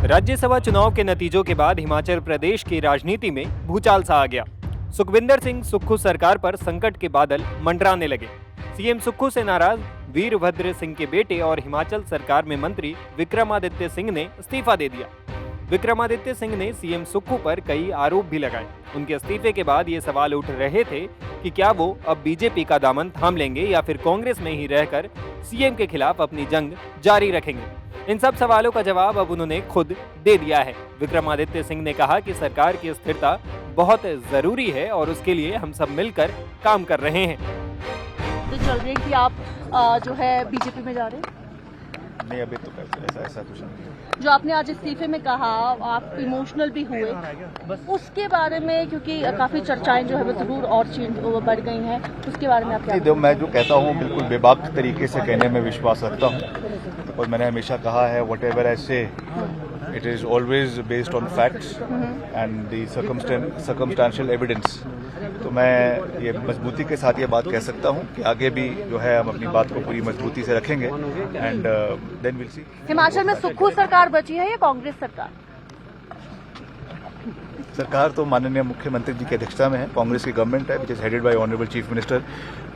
राज्यसभा चुनाव के नतीजों के बाद हिमाचल प्रदेश की राजनीति में भूचाल सा आ गया। सुखविंदर सिंह सुक्खू सरकार पर संकट के बादल मंडराने लगे। सीएम सुक्खू से नाराज वीरभद्र सिंह के बेटे और हिमाचल सरकार में मंत्री विक्रमादित्य सिंह ने इस्तीफा दे दिया। विक्रमादित्य सिंह ने सीएम सुक्खू पर कई आरोप भी लगाए। उनके इस्तीफे के बाद ये सवाल उठ रहे थे कि क्या वो अब बीजेपी का दामन थाम लेंगे या फिर कांग्रेस में ही रहकर सीएम के खिलाफ अपनी जंग जारी रखेंगे। इन सब सवालों का जवाब अब उन्होंने खुद दे दिया है। विक्रमादित्य सिंह ने कहा कि सरकार की स्थिरता बहुत जरूरी है और उसके लिए हम सब मिलकर काम कर रहे हैं। तो चल रही कि आप जो है बीजेपी में जा रहे हैं? नहीं, अभी तो ऐसा कुछ नहीं। जो आपने आज इस्तीफे में कहा, आप इमोशनल भी हुए, उसके बारे में क्योंकि काफी चर्चाएं जो है वो जरूर और बढ़ गई हैं, उसके बारे में आप क्या? नहीं, मैं जो कहता हूँ बिल्कुल बेबाक तरीके से कहने में विश्वास रखता हूँ और मैंने हमेशा कहा है वट एवर आई से it is always based on facts and the circumstantial evidence. तो मैं ये मजबूती के साथ ये बात कह सकता हूँ कि आगे भी जो है हम अपनी बात को पूरी मजबूती से रखेंगे and then will see. Himachal में सुक्खू सरकार बची है या कांग्रेस सरकार? सरकार तो माननीय मुख्यमंत्री जी की अध्यक्षता में है। कांग्रेस की गवर्नमेंट है, which is headed by honourable chief minister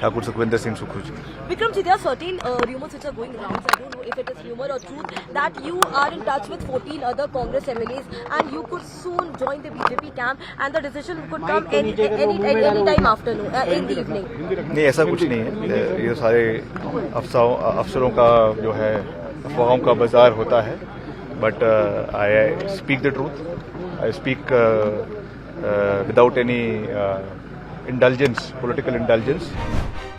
Thakur Sukhvinder Singh Sukhu ji. Vikram ji, there are certain rumors which are going around. I don't know if it is rumor or truth that you are in touch with 14 other Congress MLAs and you could soon join the BJP camp and the decision could come any time afternoon in the evening. नहीं, ऐसा कुछ नहीं है। ये सारे अफसरों का जो है अफवाहों का बाजार होता है। But I speak the truth, I speak without any indulgence, political indulgence.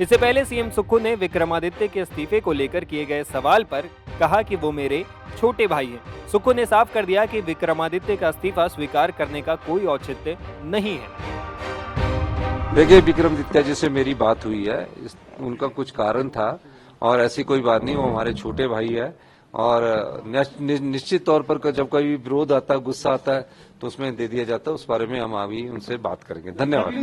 इससे पहले सीएम सुक्खू ने विक्रमादित्य के इस्तीफे को लेकर किए गए सवाल पर कहा कि वो मेरे छोटे भाई हैं। सुक्खू ने साफ कर दिया कि विक्रमादित्य का इस्तीफा स्वीकार करने का कोई औचित्य नहीं है। देखिए, विक्रमादित्य जी से मेरी बात हुई है, उनका कुछ कारण था और ऐसी कोई बात नहीं, वो हमारे छोटे भाई है और निश्चित तौर पर जब कोई विरोध आता है, गुस्सा आता है तो उसमें दे दिया जाता है। उस बारे में हम अभी उनसे बात करेंगे। धन्यवाद।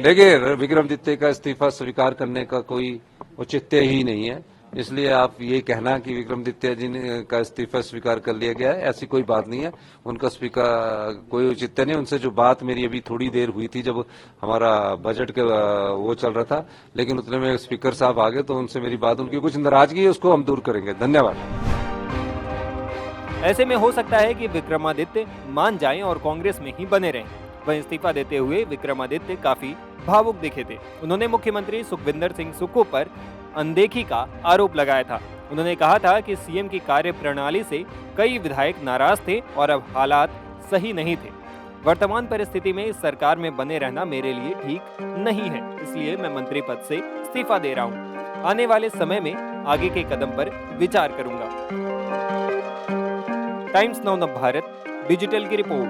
देखिए, विक्रमादित्य का इस्तीफा स्वीकार करने का कोई औचित्य ही नहीं है, इसलिए आप ये कहना कि विक्रमादित्य जी ने का इस्तीफा स्वीकार कर लिया गया है, ऐसी कोई बात नहीं है। उनका स्वीकार कोई औचित्य नहीं। उनसे जो बात मेरी अभी थोड़ी देर हुई थी जब हमारा बजट का वो चल रहा था, लेकिन उतने में स्पीकर साहब आ गए तो उनसे मेरी बात, उनकी कुछ नाराजगी है उसको हम दूर करेंगे। धन्यवाद। ऐसे में हो सकता है कि विक्रमादित्य मान जाएं और कांग्रेस में ही बने रहें। वहीं इस्तीफा देते हुए विक्रमादित्य काफी भावुक दिखे थे। उन्होंने मुख्यमंत्री सुखविंदर सिंह सुक्खू पर अनदेखी का आरोप लगाया था। उन्होंने कहा था कि सीएम की कार्य प्रणाली से कई विधायक नाराज थे और अब हालात सही नहीं थे। वर्तमान परिस्थिति में इस सरकार में बने रहना मेरे लिए ठीक नहीं है, इसलिए मैं मंत्री पद से इस्तीफा दे रहा हूं। आने वाले समय में आगे के कदम पर विचार करूंगा। टाइम्स नाउ भारत डिजिटल की रिपोर्ट।